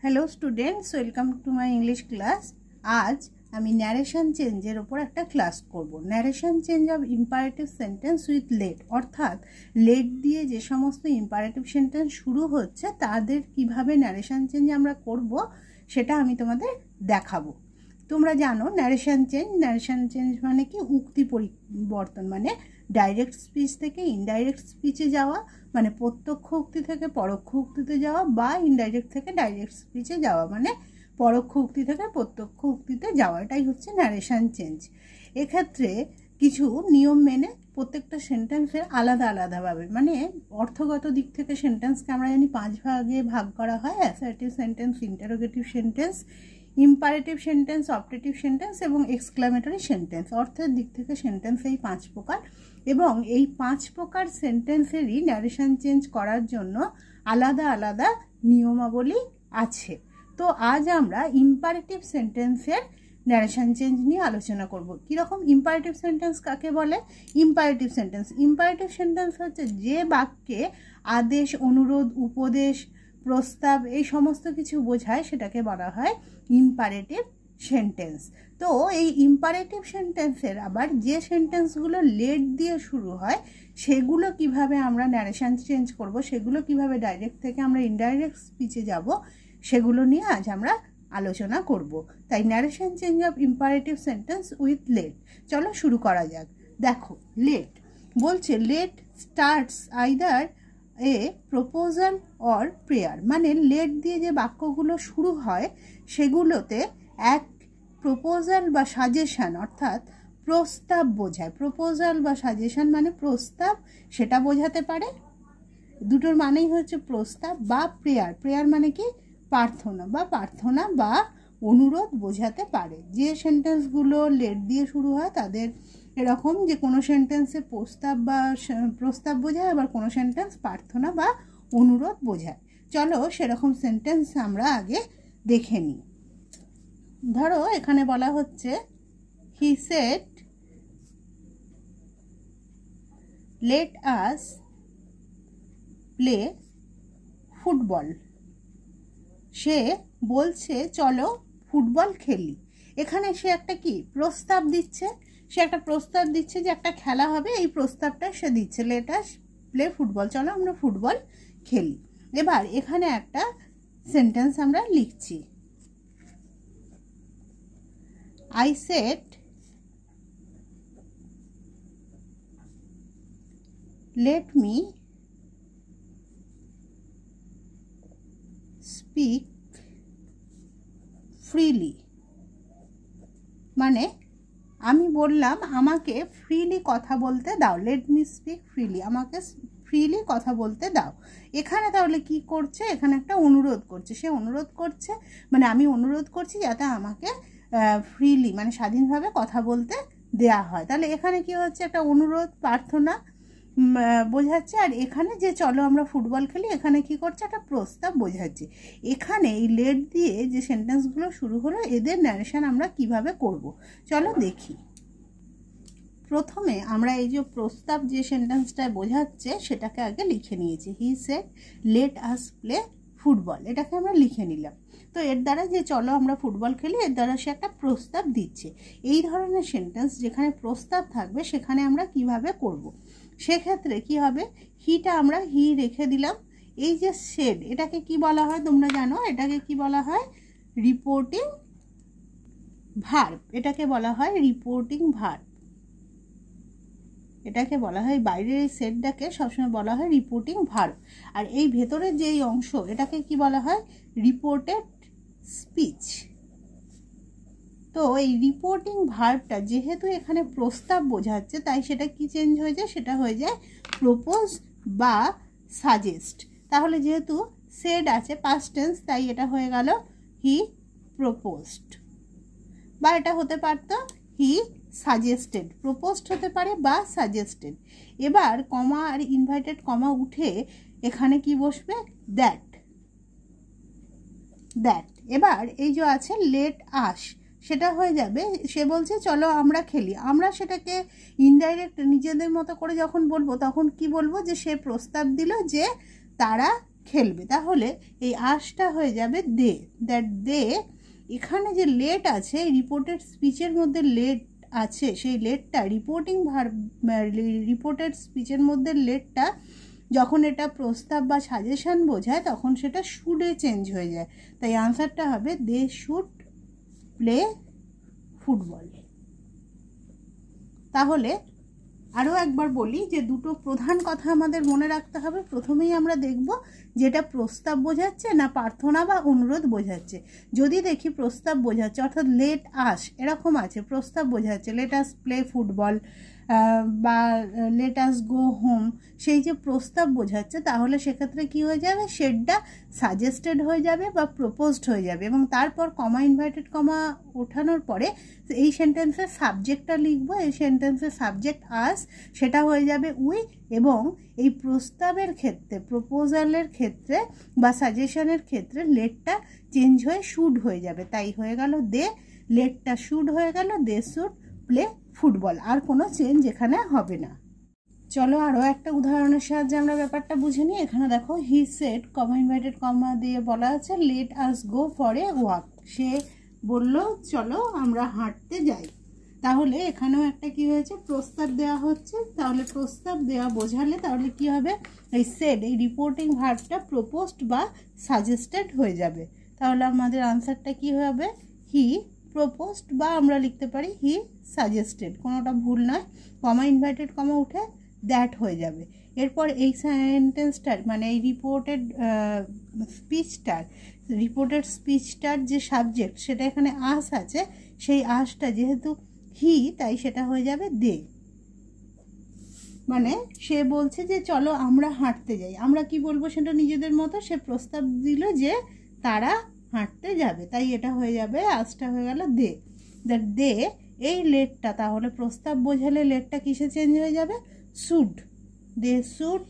Hello students, welcome to my English class. आज আমি narration চেঞ্জের ওপর একটা ক্লাস করব। Narration change of imperative sentence with let, অর্থাৎ লেট দিয়ে যে সমস্ত ইম্পারেটিভ সেন্টেন্স শুরু হচ্ছে তাদের কিভাবে ন্যারেশন চেঞ্জ আমরা করব সেটা আমি তোমাদের দেখাবো। তোমরা জানো ন্যারেশন চেঞ্জ মানে কি, উক্তি পরিবর্তন, মানে ডাইরেক্ট স্পিচ থেকে ইনডাইরেক্ট স্পিচে যাওয়া, মানে প্রত্যক্ষ উক্তি থেকে পরোক্ষ উক্তিতে যাওয়া, বা ইনডাইরেক্ট থেকে ডাইরেক্ট স্পিচে যাওয়া মানে পরোক্ষ উক্তি থেকে প্রত্যক্ষ উক্তিতে যাওয়া, এটাই হচ্ছে ন্যারেশন চেঞ্জ। এক্ষেত্রে কিছু নিয়ম মেনে প্রত্যেকটা সেন্টেন্সের আলাদা আলাদাভাবে, মানে অর্থগত দিক থেকে সেন্টেন্সকে আমরা জানি 5 ভাগে ভাগ করা হয়: assertive sentence, interrogative sentence, imperative sentence, optative sentence এবং এক্সক্লামেটরি সেন্টেন্স। অর্থের দিক থেকে সেন্টেন্স এই 5 প্রকার, এবং এই 5 প্রকার সেন্টেন্সেরই ন্যারেশন চেঞ্জ করার জন্য আলাদা আলাদা নিয়মাবলী আছে। তো আজ আমরা ইম্পারেটিভ সেন্টেন্সের ন্যারেশন চেঞ্জ নিয়ে আলোচনা করব। কীরকম ইম্পারেটিভ সেন্টেন্স কাকে বলে? ইম্পারেটিভ সেন্টেন্স হচ্ছে যে বাক্যে আদেশ, অনুরোধ, উপদেশ, প্রস্তাব এই সমস্ত কিছু বোঝায়, সেটাকে বলা হয় ইম্পারেটিভ সেন্টেন্স। তো এই ইম্পারেটিভ সেন্টেন্সের আবার যে সেন্টেন্সগুলো লেট দিয়ে শুরু হয় সেগুলো কিভাবে আমরা ন্যারেশন চেঞ্জ করব, সেগুলো কিভাবে ডাইরেক্ট থেকে আমরা ইনডাইরেক্ট স্পিচে যাব, সেগুলো নিয়ে আজ আমরা আলোচনা করব। তাই narration change of imperative sentence with let, চলো শুরু করা যাক। দেখো, লেট বলছে let starts either a proposal or prayer, মানে লেট দিয়ে যে বাক্যগুলো শুরু হয় সেগুলোতে এক প্রপোজাল বা সাজেশন, অর্থাৎ প্রস্তাব বোঝায়। প্রপোজাল বা সাজেশন মানে প্রস্তাব, সেটা বোঝাতে পারে। দুটোর মানেই হচ্ছে প্রস্তাব বা প্রেয়ার মানে কি, প্রার্থনা বা অনুরোধ বোঝাতে পারে। যে সেন্টেন্সগুলো লেট দিয়ে শুরু হয় তাদের এরকম যে কোনো সেন্টেন্সে প্রস্তাব বোঝায়, আবার কোনো সেন্টেন্স প্রার্থনা বা অনুরোধ বোঝায়। চলো সেরকম সেন্টেন্স আমরা আগে দেখে নিই। ধরো এখানে বলা হচ্ছে he said let us play football. সে বলছে চলো ফুটবল খেলি। এখানে সে একটা কি প্রস্তাব দিচ্ছে, যে একটা খেলা হবে, এই প্রস্তাবটা সে দিচ্ছে, লেট আস প্লে ফুটবল, চলো আমরা ফুটবল খেলি। এবার এখানে একটা সেন্টেন্স আমরা লিখছি, I said let me speak freely, মানে আমি বললাম আমাকে ফ্রিলি কথা বলতে দাও। লেট মি স্পিক ফ্রিলি, আমাকে ফ্রিলি কথা বলতে দাও। এখানে তাহলে কি করছে? এখানে একটা অনুরোধ করছে। সে অনুরোধ করছে, মানে আমি অনুরোধ করছি যাতে আমাকে ফ্রিলি মানে স্বাধীনভাবে কথা বলতে দেয়া হয়। তাহলে এখানে কি হচ্ছে? একটা অনুরোধ, প্রার্থনা বোঝাচ্ছে। আর এখানে যে চলো আমরা ফুটবল খেলি, এখানে কি করছে? একটা প্রস্তাব বোঝাচ্ছে। এখানে এই লেট দিয়ে যে সেন্টেন্সগুলো শুরু হলো এদের ন্যারেশন আমরা কিভাবে করব, চলো দেখি। প্রথমে আমরা এই যে প্রস্তাব যে সেন্টেন্সটা বোঝাচ্ছে সেটাকে আগে লিখে নিয়েছি। হি said let us play football, এটাকে আমরা লিখে নিলাম। তো এর দ্বারা যে চলো আমরা ফুটবল খেলি, এর দ্বারা সে একটা প্রস্তাব দিচ্ছে। এই ধরনের সেন্টেন্স যেখানে প্রস্তাব থাকবে সেখানে আমরা কিভাবে করব, সেক্ষেত্রে কি হবে? হিটা আমরা হি রেখে দিলাম। এই যে সেড, এটাকে কি বলা হয় তোমরা জানো? এটাকে কি বলা হয়? Reporting verb. এটাকে বলা হয় রিপোর্টিং ভার্ব। এটাকে বলা হয়, বাইরের এই সেটটাকে সবসময় বলা হয় রিপোর্টিং ভার্ব। আর এই ভেতরের যেই অংশ এটাকে কি বলা হয়? Reported speech. তো এই রিপোর্টিং ভার্বটা যেহেতু এখানে প্রস্তাব বোঝাচ্ছে, তাই সেটা কি চেঞ্জ হয়ে যায়? সেটা হয়ে যায় প্রপোজ বা সাজেস্ট। তাহলে যেহেতু সেড আছে পাস্ট টেন্স, তাই এটা হয়ে গেল হি প্রপোজড, বা এটা হতে পারত হি সাজেস্টেড। প্রপোজড হতে পারে বা সাজেস্টেড। এবার কমা আর ইনভার্টেড কমা উঠে এখানে কি বসবে? দ্যাট। এবার এই যে আছে লেট আস, সেটা হয়ে যাবে, সে বলছে চলো আমরা খেলি। আমরা সেটাকে ইনডাইরেক্ট নিজেদের মতো করে যখন বলবো তখন কি বলবো? যে সে প্রস্তাব দিল যে তারা খেলবে। তাহলে এই আশটা হয়ে যাবে দে, দ্যাট দে। এখানে যে লেট আছে, রিপোর্টেড স্পিচের মধ্যে লেট আছে, সেই লেটটা রিপোর্টেড স্পিচের মধ্যে লেটটা যখন এটা প্রস্তাব বা সাজেশন বোঝায় তখন সেটা শুডে চেঞ্জ হয়ে যায়। তাই আনসারটা হবে দে শুড প্লে ফুটবল। তাহলে আরও একবার বলি যে দুটো প্রধান কথা আমাদের মনে রাখতে হবে। প্রথমেই আমরা দেখব যেটা প্রস্তাব বোঝাচ্ছে না প্রার্থনা বা অনুরোধ বোঝাচ্ছে। যদি দেখি প্রস্তাব বোঝাচ্ছে, অর্থাৎ লেট আস এরকম আছে, প্রস্তাব বোঝাচ্ছে লেট আস প্লে ফুটবল বা লেট আস গো হোম, সেই যে প্রস্তাব বোঝাচ্ছে, তাহলে সেক্ষেত্রে কি হয়ে যাবে, সেটটা সাজেস্টেড হয়ে যাবে বা প্রপোজড হয়ে যাবে। এবং তারপর কমা ইনভার্টেড কমা ওঠানোর পরে এই সেন্টেন্সের সাবজেক্টটা লিখবো। এই সেন্টেন্সের সাবজেক্ট আস, সেটা হয়ে যাবে উই। এবং এই প্রস্তাবের ক্ষেত্রে, প্রপোজালের ক্ষেত্রে বা সাজেশনের ক্ষেত্রে লেটটা চেঞ্জ হয়ে শুড হয়ে যাবে। তাই হয়ে গেল দে, লেটটা শুড হয়ে গেল দে শুড প্লে ফুটবল। আর কোনো চেঞ্জ এখানে হবে না। চলো আরও একটা উদাহরণের সাহায্যে আমরা ব্যাপারটা বুঝে নিই। এখানে দেখো he shed, comma inverted comma দিয়ে বলা আছে let us go for a walk. সে বলল চলো আমরা হাঁটতে যাই। তাহলে এখানেও একটা কি হয়েছে, প্রস্তাব দেওয়া হচ্ছে। তাহলে প্রস্তাব দেওয়া বোঝালে তাহলে কি হবে, এই সেড, এই রিপোর্টিং ভার্বটা প্রপোজড বা সাজেস্টেড হয়ে যাবে। তাহলে আমাদের আনসারটা কি হবে, হি প্রপোজড, বা আমরা লিখতে পারি হি সাজেস্টেড, কোনোটা ভুল নয়। কমা ইনভার্টেড কমা উঠে দ্যাট হয়ে যাবে। এরপর এই সেন্টেন্সটার মানে এই রিপোর্টেড স্পিচটার যে সাবজেক্ট, সেটা এখানে আস আছে। সেই আসটা যেহেতু হি, তাই সেটা হয়ে যাবে দে। মানে সে বলছে যে চলো আমরা হাঁটতে যাই। আমরা কি বলবো সেটা নিজেদের মতো, সে প্রস্তাব দিল যে তারা হাঁটতে যাবে, তাই এটা হয়ে যাবে, আসটা হয়ে গেল দে। দ্যাট দে, এই লেটটা তাহলে প্রস্তাব বোঝালে লেটটা কিসে চেঞ্জ হয়ে যাবে, শুড, দে শুড।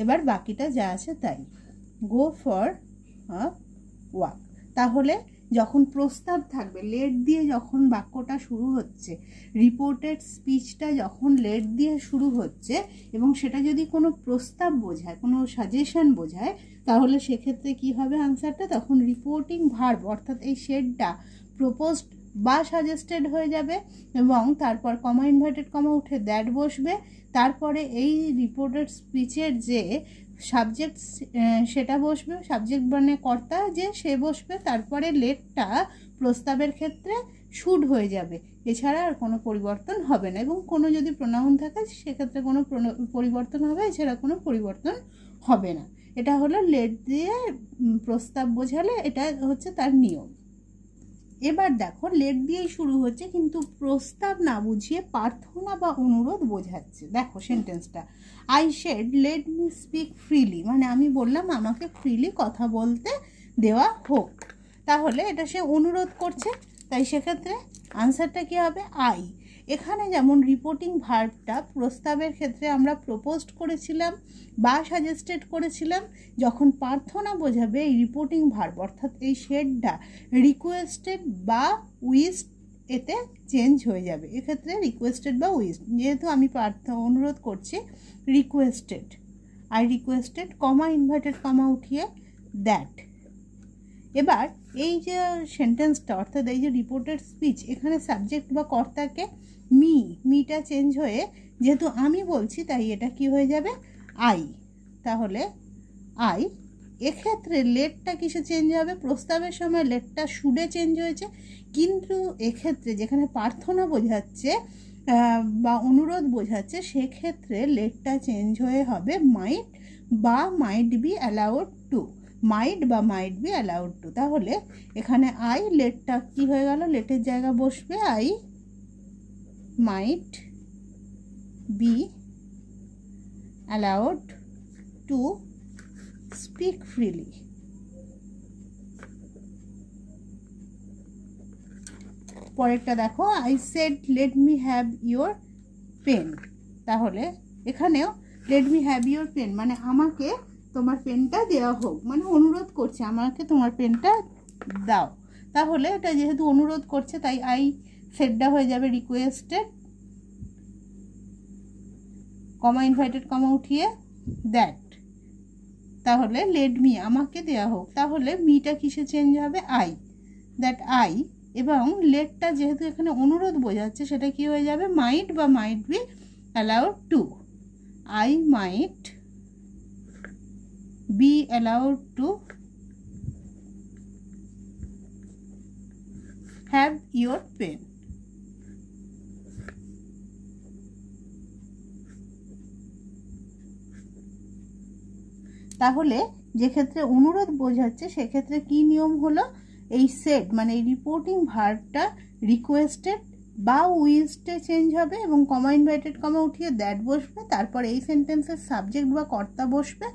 এবার বাকিটা যা আছে তাই, গো ফর আ ওয়াক। তাহলে যখন প্রস্তাব থাকবে, লেট দিয়ে যখন বাক্যটা শুরু হচ্ছে, রিপোর্টেড স্পিচটা যখন লেট দিয়ে শুরু হচ্ছে এবং সেটা যদি কোনো প্রস্তাব বোঝায়, কোনো সাজেশন বোঝায়, তাহলে সেক্ষেত্রে কি হবে আনসারটা, তখন রিপোর্টিং ভার্ব অর্থাৎ এই শেডটা প্রপোজড বা সাজেস্টেড হয়ে যাবে। এবং তারপর কমা ইনভার্টেড কমা উঠে দ্যাট বসবে। তারপরে এই রিপোর্টেড স্পিচের যে সাবজেক্ট সেটা বসবে, সাবজেক্ট মানে কর্তা যে, সে বসবে। তারপরে লেটটা প্রস্তাবের ক্ষেত্রে শুড হয়ে যাবে, এছাড়া আর কোনো পরিবর্তন হবে না। এবং কোনো যদি প্রোনাউন থাকে সেক্ষেত্রে কোনো পরিবর্তন হবে, এছাড়া কোনো পরিবর্তন হবে না। এটা হলো লেট দিয়ে প্রস্তাব বোঝালে এটা হচ্ছে তার নিয়ম। এবার দেখো লেট দিয়েই শুরু হচ্ছে কিন্তু প্রস্তাব না বুঝিয়ে প্রার্থনা বা অনুরোধ বোঝাচ্ছে। দেখো সেন্টেন্সটা, I said let me speak freely, মানে আমি বললাম আমাকে ফ্রিলি কথা বলতে দেওয়া হোক। তাহলে এটা সে অনুরোধ করছে, তাই সেক্ষেত্রে আনসারটা কী হবে, আই। এখানে যেমন রিপোর্টিং ভার্বটা প্রস্তাবের ক্ষেত্রে আমরা প্রপোজড করেছিলাম বা সাজেস্টেড করেছিলাম, যখন প্রার্থনা বোঝাবে এই রিপোর্টিং ভার্ব অর্থাৎ এই শেডটা রিকোয়েস্টেড বা উইশড এতে চেঞ্জ হয়ে যাবে। এক্ষেত্রে রিকোয়েস্টেড বা উইশড, যেহেতু আমি অনুরোধ করছি, requested, I requested, comma inverted comma উঠিয়ে দ্যাট। এবার এই যে সেন্টেন্সটা অর্থাৎ এই যে রিপোর্টেড স্পিচ, এখানে সাবজেক্ট বা কর্তাকে মিটা চেঞ্জ হয়ে, যেহেতু আমি বলছি তাই এটা কি হয়ে যাবে, আই। তাহলে আই, এক্ষেত্রে লেটটা কিসে চেঞ্জ হবে, প্রস্তাবের সময় লেটটা শুডে চেঞ্জ হয়েছে, কিন্তু এক্ষেত্রে যেখানে প্রার্থনা বোঝাচ্ছে বা অনুরোধ বোঝাচ্ছে, সেক্ষেত্রে লেটটা চেঞ্জ হয়ে হবে মাইট বা মাইট বি অ্যালাউড টু, মাইট বা মাইট বি অ্যালাউড টু। তাহলে এখানে আই, লেটটা কি হয়ে গেল, লেটের জায়গা বসবে I might be allowed to speak freely. পরেরটা দেখো, I said let me have your pen. তাহলে এখানেও let me have your pen মানে আমাকে তোমার পেনটা দেওয়া হোক, মানে অনুরোধ করছে আমাকে তোমার পেনটা দাও। তাহলে এটা যেহেতু অনুরোধ করছে তাই আই সেডটা হয়ে যাবে রিকোয়েস্টেড, কমা ইনভাইটেড কমা উঠিয়ে দ্যাট। তাহলে লেট মি আমাকে দেয়া হোক, তাহলে মিটা কিসে চেঞ্জ হবে আই, দ্যাট আই, এবং লেটটা যেহেতু এখানে অনুরোধ বোঝাচ্ছে সেটা কি হয়ে যাবে মাইট বা might be allowed to, I might be allowed to have your pen. তাহলে যে ক্ষেত্রে অনুরোধ বোঝাচ্ছে সেক্ষেত্রে কি নিয়ম হলো, এই সেড মানে এই রিপোর্টিং ভার্বটা রিকোয়েস্টেড বা উইজডে চেঞ্জ হবে এবং কমা ইনভার্টেড কমা উঠিয়ে দ্যাট বসবে, তারপর এই সেন্টেন্সের সাবজেক্ট বা কর্তা বসবে,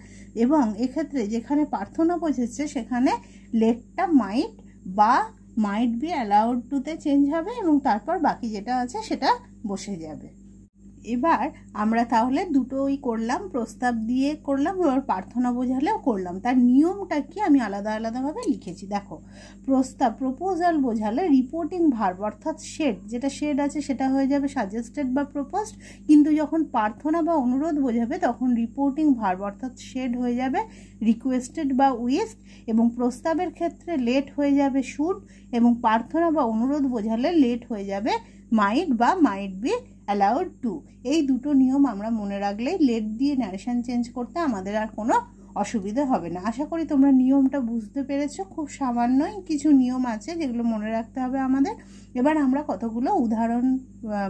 এবং এক্ষেত্রে যেখানে প্রার্থনা বোঝাচ্ছে সেখানে লেটটা মাইট বা মাইট বি অ্যালাউড টুতে চেঞ্জ হবে এবং তারপর বাকি যেটা আছে সেটা বসে যাবে। এবার আমরা তাহলে দুটোই করলাম, প্রস্তাব দিয়ে করলাম, এবার প্রার্থনা বোঝালেও করলাম। তার নিয়মটা কি আমি আলাদা আলাদাভাবে লিখেছি। দেখো, প্রস্তাব প্রপোজাল বোঝালে রিপোর্টিং ভার্ব অর্থাৎ শেড, যেটা শেড আছে সেটা হয়ে যাবে সাজেস্টেড বা প্রপোজড, কিন্তু যখন প্রার্থনা বা অনুরোধ বোঝাবে তখন রিপোর্টিং ভার্ব অর্থাৎ শেড হয়ে যাবে রিকোয়েস্টেড বা উইস্ট, এবং প্রস্তাবের ক্ষেত্রে লেট হয়ে যাবে শুড, এবং প্রার্থনা বা অনুরোধ বোঝালে লেট হয়ে যাবে মাইট বা মাইট বি অ্যালাউড টু। এই দুটো নিয়ম আমরা মনে রাখলেই লেট দিয়ে ন্যারেশন চেঞ্জ করতে আমাদের আর কোনো অসুবিধা হবে না। আশা করি তোমরা নিয়মটা বুঝতে পেরেছো। খুব সামান্যই কিছু নিয়ম আছে যেগুলো মনে রাখতে হবে আমাদের। এবার আমরা কতগুলো উদাহরণ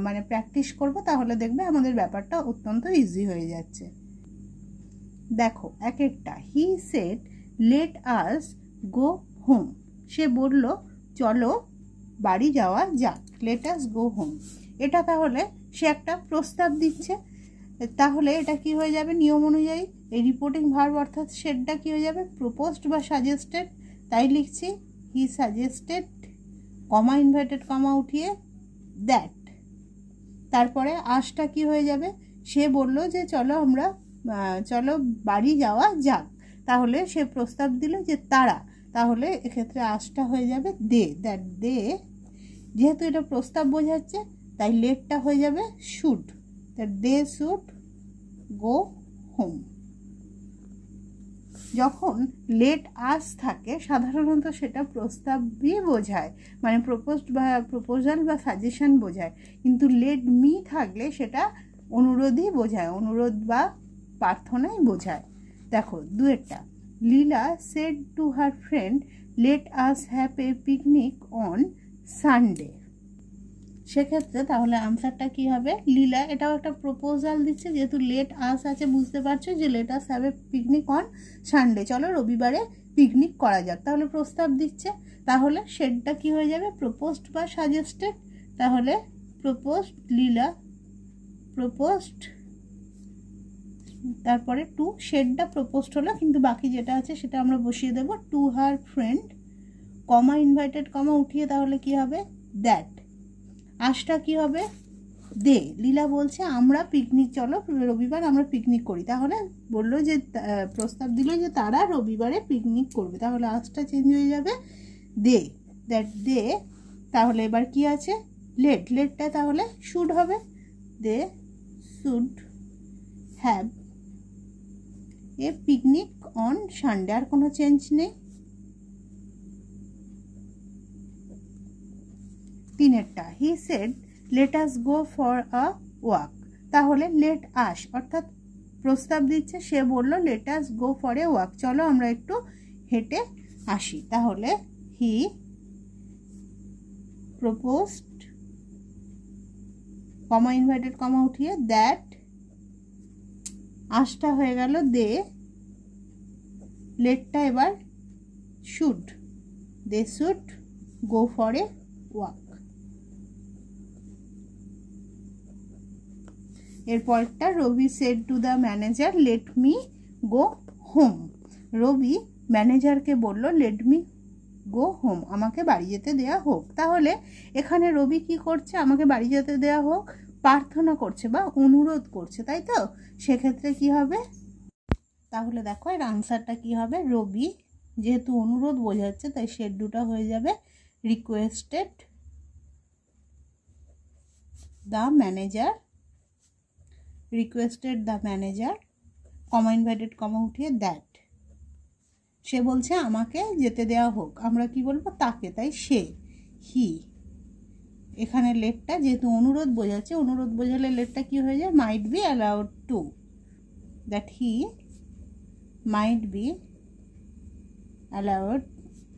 মানে প্র্যাকটিস করব, তাহলে দেখবে আমাদের ব্যাপারটা অত্যন্ত ইজি হয়ে যাচ্ছে। দেখো এক একটা, he said let us go home, সে বলল চলো বাড়ি যাওয়া যাক, লেট আস গো হোম। এটা তাহলে সে একটা প্রস্তাব দিচ্ছে, তাহলে এটা কি হয়ে যাবে নিয়ম অনুযায়ী এই রিপোর্টিং ভার্ব অর্থাৎ সেটটা কি হয়ে যাবে প্রপোজড বা সাজেস্টেড, তাই লিখছি he suggested comma inverted comma উঠিয়ে দ্যাট, তারপরে আসটা কি হয়ে যাবে সে বলল যে চলো বাড়ি যাওয়া যাক, তাহলে সে প্রস্তাব দিল যে তারা, তাহলে এক্ষেত্রে আসটা হয়ে যাবে দে, দ্যাট দে, যেহেতু এটা প্রস্তাব বোঝাচ্ছে তাই লেটটা হয়ে যাবে should, that they should go home. যখন লেট আস থাকে সাধারণত সেটা প্রস্তাবই বোঝায়, মানে প্রপোজড বা প্রপোজাল বা সাজেশন বোঝায়, কিন্তু লেট মি থাকলে সেটা অনুরোধই বোঝায়, অনুরোধ বা প্রার্থনাই বোঝায়। দেখো দুয়েরটা, Leela said to her friend let us have a picnic on Sunday. সেক্ষেত্রে তাহলে আনসারটা কি হবে, লীলা, এটাও একটা প্রপোজাল দিচ্ছে, যেহেতু লেট আস আছে বুঝতে পারছো যে late us have a picnic on Sunday, চলো রবিবারে পিকনিক করা যাক, তাহলে প্রস্তাব দিচ্ছে, তাহলে শেডটা কি হয়ে যাবে প্রপোজড বা সাজেস্টেড, তাহলে প্রপোজড, লীলা প্রপোজড, তারপরে টু, শেডটা প্রপোজড হলো কিন্তু বাকি যেটা আছে সেটা আমরা বসিয়ে দেবো two her friend, comma inverted comma উঠিয়ে তাহলে কি হবে দ্যাট, আসটা কি হবে দে, লীলা বলছে আমরা পিকনিক, চলো রবিবার আমরা পিকনিক করি, তাহলে বললো যে প্রস্তাব দিল যে তারা রবিবারে পিকনিক করবে, তাহলে আসটা চেঞ্জ হয়ে যাবে দে, দ্যাট দে, তাহলে এবার কি আছে লেট, লেটটা তাহলে শুড হবে, they should have a picnic on Sunday, আর কোনো চেঞ্জ নেই। তিনেরটা, he said let us go for a walk, তাহলে লেট আস অর্থাৎ প্রস্তাব দিচ্ছে, সে বলল let us go for a walk, চলো আমরা একটু হেঁটে আসি, তাহলে he proposed comma inverted comma উঠিয়ে দ্যাট, আসটা হয়ে গেল দে, লেটটা এবার should, they should go for a walk. এরপরটা, Rabi said to the manager let me go home, Rabi ম্যানেজারকে বলল লেট মি গো হোম, আমাকে বাড়ি যেতে দেয়া হোক, তাহলে এখানে রবি কি করছে আমাকে বাড়ি যেতে দেয়া হোক, প্রার্থনা করছে বা অনুরোধ করছে, তাই তো, সেক্ষেত্রে কি হবে, তাহলে দেখো এর আনসারটা কি হবে, রবি যেহেতু অনুরোধ বোঝাচ্ছে তাই শেড দুটা হয়ে যাবে requested the manager, requested the manager comma inverted comma উঠিয়ে দ্যাট, সে বলছে আমাকে যেতে দেওয়া হোক, আমরা কি বলবো তাকে, তাই সে, হি। এখানে লেটটা যেহেতু অনুরোধ বোঝাচ্ছে, অনুরোধ বোঝালে লেটটা কি হয়ে যায়, might be allowed to, that he might be allowed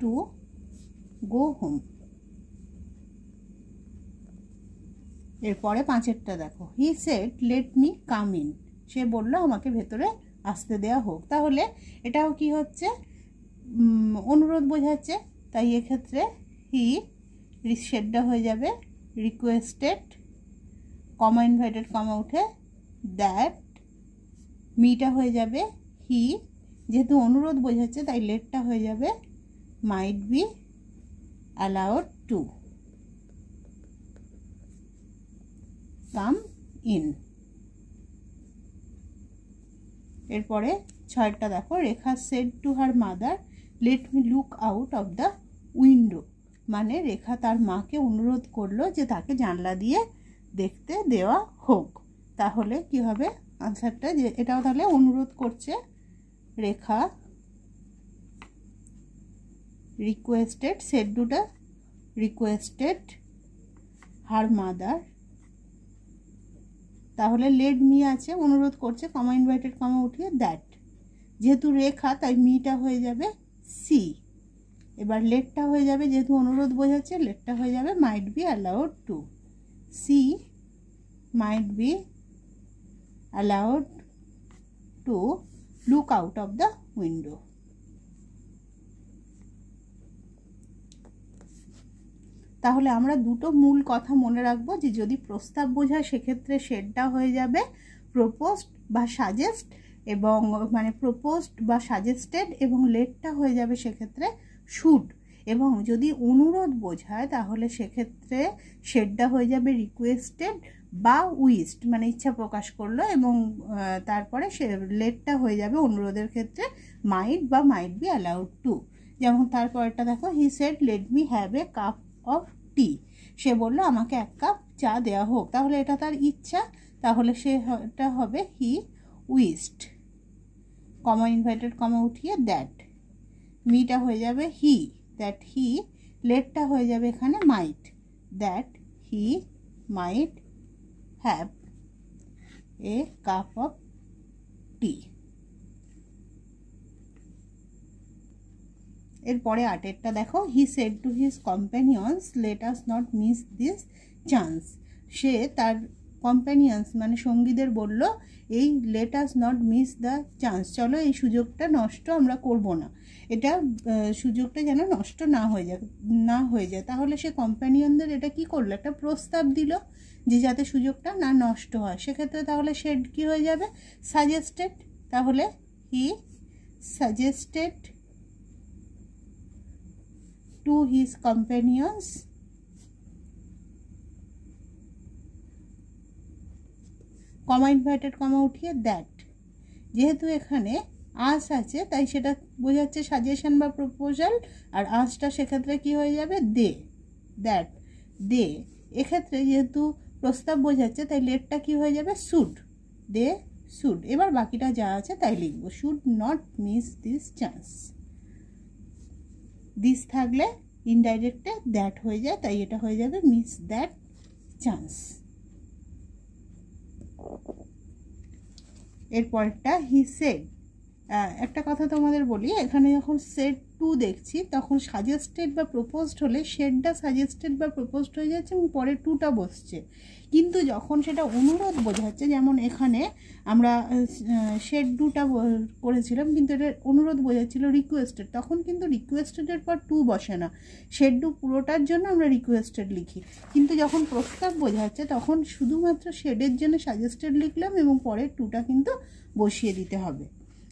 to go home. এরপরে 5এরটা দেখো, he said let me come in, সে বললো আমাকে ভেতরে আসতে দেওয়া হোক। তাহলে এটাও কি হচ্ছে, অনুরোধ বোঝাচ্ছে, তাই এক্ষেত্রে হি সেডটা হয়ে যাবে রিকোয়েস্টেড, কমা ইনভাইটেড কমা উঠে দ্যাট, মিটা হয়ে যাবে হি, যেহেতু অনুরোধ বোঝাচ্ছে তাই লেটটা হয়ে যাবে might be allowed to come in. এরপরে 6টা দেখো, Rekha said to her mother let me look out of the window, মানে রেখা তার মাকে অনুরোধ করলো যে তাকে জানলা দিয়ে দেখতে দেওয়া হোক। তাহলে কি হবে আনসারটা, যে এটাও তাহলে অনুরোধ করছে, রেখা রিকোয়েস্টেড, সেড টুটা রিকোয়েস্টেড হার মাদার, তাহলে লেড মি আছে, অনুরোধ করছে, কমা ইনভাইটেড কমা উঠিয়ে দ্যাট, যেহেতু রেখা তাই মিটা হয়ে যাবে সি। এবার লেটটা হয়ে যাবে, যেহেতু অনুরোধ বোঝাচ্ছে লেটটা হয়ে যাবে might be allowed two, C mite be allowed to look out of the window. তাহলে আমরা দুটো মূল কথা মনে রাখবো, যে যদি প্রস্তাব বোঝায় সেক্ষেত্রে সেডটা হয়ে যাবে প্রপোজড বা সাজেস্ট, এবং মানে প্রপোজড বা সাজেস্টেড, এবং লেটটা হয়ে যাবে সেক্ষেত্রে শুড। এবং যদি অনুরোধ বোঝায় তাহলে সেক্ষেত্রে সেডটা হয়ে যাবে রিকোয়েস্টেড বা উইশড, মানে ইচ্ছা প্রকাশ করলো, এবং তারপরে সে লেটটা হয়ে যাবে অনুরোধের ক্ষেত্রে মাইট বা মাইট বি অ্যালাউড টু। যেমন তারপরটা দেখো, he said let me have a cup of tea, সে বললো আমাকে 1 কাপ চা দেওয়া হোক। তাহলে এটা তার ইচ্ছা, তাহলে সেটা হবে হি উইশড, কমা ইনভাইটেড কমা উঠিয়ে দ্যাট, মিটা হয়ে যাবে হি, দ্যাট হি, লেটটা হয়ে যাবে এখানে might, that he might have a cup of tea. এরপরে 8এরটা দেখো, he said to his companions let us not miss this chance, সে তার কম্প্যানিয়ন্স মানে সঙ্গীদের বলল এই let us not miss the chance, চলো এই সুযোগটা নষ্ট আমরা করব না, এটা সুযোগটা যেন নষ্ট না হয়ে যায়। তাহলে সে কম্প্যানিয়নদের এটা কি করলো, একটা প্রস্তাব দিল যে যাতে সুযোগটা না নষ্ট হয়। সেক্ষেত্রে তাহলে সেড কি হয়ে যাবে, সাজেস্টেড, তাহলে he suggested to his companions comma inverted comma উঠিয়ে দ্যাট, যেহেতু এখানে আস আছে তাই সেটা বোঝাচ্ছে সাজেশন বা প্রপোজাল, আর আসটা সেক্ষেত্রে কি হয়ে যাবে দে, দ্যাট দে, এক্ষেত্রে যেহেতু প্রস্তাব বোঝাচ্ছে তাই লেটটা কি হয়ে যাবে শুড, দে শুড। এবার বাকিটা যা আছে তাই লিখবো, should not miss this chance, this থাকলে ইনডাইরেক্টে দ্যাট হয়ে যায়, তাই এটা হয়ে যাবে মিস দ্যাট চান্স। এরপরটা হি সেড, একটা কথা তোমাদের বলি, এখানে যখন সেড টু দেখছি তখন সাজেস্টেড বা প্রপোজড হলে শেডটা সাজেস্টেড বা প্রপোজড হয়ে যাচ্ছে এবং পরে টুটা বসছে, কিন্তু যখন সেটা অনুরোধ বোঝাচ্ছে, যেমন এখানে আমরা শেড টুটা করেছিলাম কিন্তু এটা অনুরোধ বোঝাচ্ছিল রিকোয়েস্টেড, তখন কিন্তু রিকোয়েস্টেডের পর টু বসে না, শেড টু পুরোটার জন্য আমরা রিকোয়েস্টেড লিখি, কিন্তু যখন প্রস্তাব বোঝাচ্ছে তখন শুধুমাত্র শেডের জন্য সাজেস্টেড লিখলাম এবং পরে টুটা কিন্তু বসিয়ে দিতে হবে।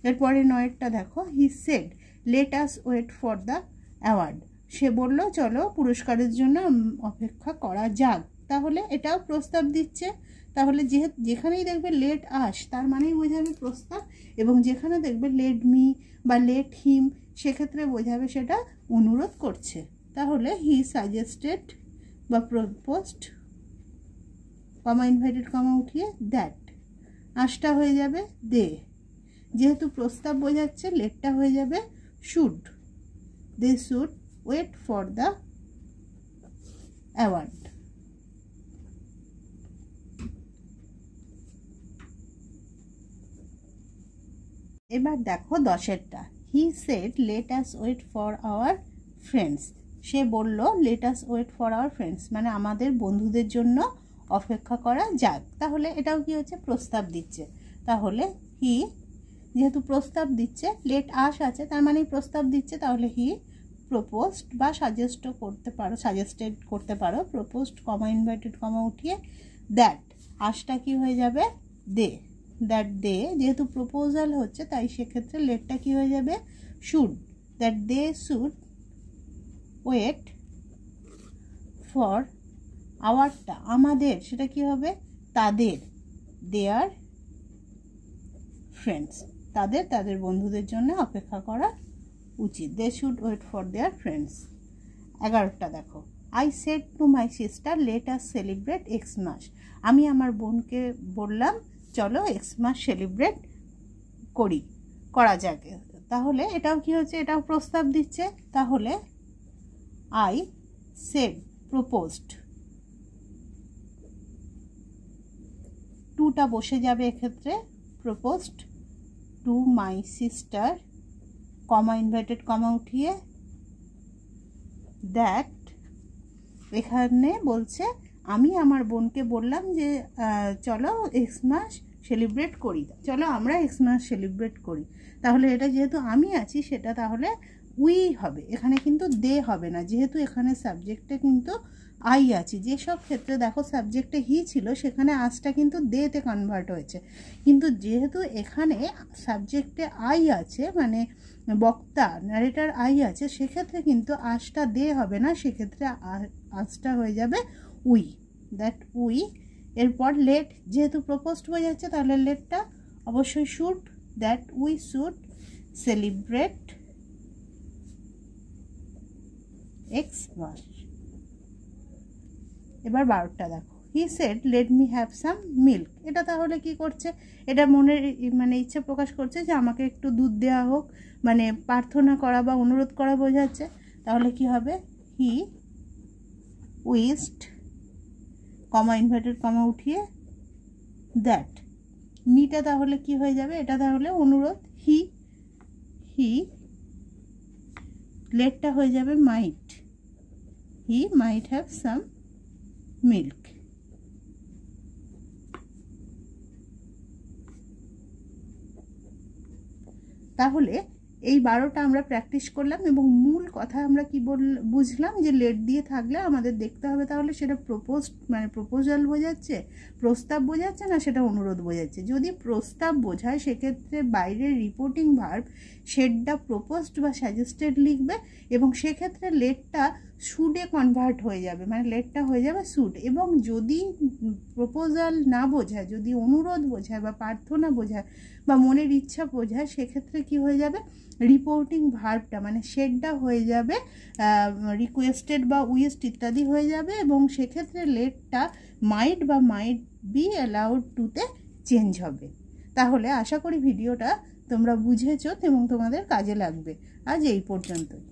এরপরে 9এরটা দেখো, he said let us wait for the award, সে বলল চলো পুরস্কারের জন্য অপেক্ষা করা যাক, তাহলে এটাও প্রস্তাব দিচ্ছে, তাহলে যেখানেই দেখবে লেট আস তার মানেই বোঝাবে প্রস্তাব, এবং যেখানে দেখবে লেট মি বা লেট হিম সেক্ষেত্রে বোঝাবে সেটা অনুরোধ করছে। তাহলে হি সাজেস্টেড বা প্রপোজড কমা ইনভাইটেড কমা উঠিয়ে দ্যাট, আসটা হয়ে যাবে দে, যেহেতু প্রস্তাব বোঝাচ্ছে লেটটা হয়ে যাবে should, they should wait for the award. এবার দেখো 10এরটা, he said let us wait for our friends. সে বলল let us wait for our friends, মানে আমাদের বন্ধুদের জন্য অপেক্ষা করা যাক। তাহলে এটাও কি হচ্ছে, প্রস্তাব দিচ্ছে। তাহলে হি, যেহেতু প্রস্তাব দিচ্ছে, লেট আস আছে তার মানে প্রস্তাব দিচ্ছে, তাহলে হি প্রপোজড বা সাজেস্টও করতে পারো, সাজেস্টেড করতে পারো। প্রপোজড কমা ইনভাইটেড কমা উঠিয়ে দ্যাট, আসটা কি হয়ে যাবে দে, দ্যাট দে, যেহেতু প্রপোজাল হচ্ছে তাই সেক্ষেত্রে লেটটা কি হয়ে যাবে should, that they should wait for, আওয়ারটা আমাদের, সেটা কি হবে তাদের, দেয়ার ফ্রেন্ডস, তাদের বন্ধুদের জন্য অপেক্ষা করা উচিত। They should wait for their friends. 11টা দেখো, I said to my sister let us celebrate Xmas. আমি আমার বোনকে বললাম চলো এক্সমাস সেলিব্রেট করা যাক। তাহলে এটাও কি হচ্ছে, এটাও প্রস্তাব দিচ্ছে। তাহলে আই সেড প্রপোজড, টুটা বসে যাবে এক্ষেত্রে, proposed two my sister comma inverted comma উঠিয়ে দ্যাট, এখানে বলছে আমি আমার বোনকে বললাম যে চলো এক্সমাস সেলিব্রেট করি, চলো আমরা এক্সমাস সেলিব্রেট করি। তাহলে এটা যেহেতু আমি আছি সেটা তাহলে উই হবে, এখানে কিন্তু দে হবে না, যেহেতু এখানে সাবজেক্টে কিন্তু আই আছি। যেসব ক্ষেত্রে দেখো সাবজেক্টে হি ছিল সেখানে আসটা কিন্তু দেতে কনভার্ট হয়েছে, কিন্তু যেহেতু এখানে সাবজেক্টে আই আছে, মানে বক্তা ন্যারেটার আই আছে, সেক্ষেত্রে কিন্তু আসটা দে হবে না, সেক্ষেত্রে আসটা হয়ে যাবে উই, দ্যাট উই। এরপর লেট, যেহেতু প্রপোজড হয়ে যাচ্ছে তাহলে লেটটা অবশ্যই should, that we should celebrate Xmas. এবার 12টা দেখো, he said let me have some milk. এটা তাহলে কি করছে, এটা মনের মানে ইচ্ছে প্রকাশ করছে যে আমাকে একটু দুধ দেওয়া হোক, মানে প্রার্থনা করা বা অনুরোধ করা বোঝাচ্ছে। তাহলে কি হবে, হি উইশড কমা ইনভার্টেড কমা উঠিয়ে দ্যাট, মিটা তাহলে কি হয়ে যাবে, এটা তাহলে অনুরোধ, হি লেটটা হয়ে যাবে মাইট, হি মাইট হ্যাভ সাম মিল্ক। তাহলে এই 12টা আমরা প্র্যাকটিস করলাম এবং মূল কথা আমরা কি বুঝলাম যে লেট দিয়ে থাকলে আমাদের দেখতে হবে তাহলে সেটা মানে প্রপোজাল বোঝাচ্ছে, প্রস্তাব বোঝাচ্ছে না সেটা অনুরোধ বোঝাচ্ছে। যদি প্রস্তাব বোঝায় সেক্ষেত্রে বাইরের রিপোর্টিং ভার্ব সেটা প্রপোজড বা সাজেস্টেড লিখবে এবং সেক্ষেত্রে লেটটা শুডে কনভার্ট হয়ে যাবে, মানে লেটটা হয়ে যাবে শুড। এবং যদি প্রপোজাল না বোঝায়, যদি অনুরোধ বোঝায় বা প্রার্থনা বোঝায় বা মনের ইচ্ছা বোঝায়, সেক্ষেত্রে কি হয়ে যাবে, রিপোর্টিং ভার্বটা মানে শেডটা হয়ে যাবে রিকোয়েস্টেড বা উইশড ইত্যাদি হয়ে যাবে এবং সেক্ষেত্রে লেটটা মাইট বা মাইট বি অ্যালাউড টুতে চেঞ্জ হবে। তাহলে আশা করি ভিডিওটা তোমরা বুঝেছো এবং তোমাদের কাজে লাগবে। আজ এই পর্যন্তই।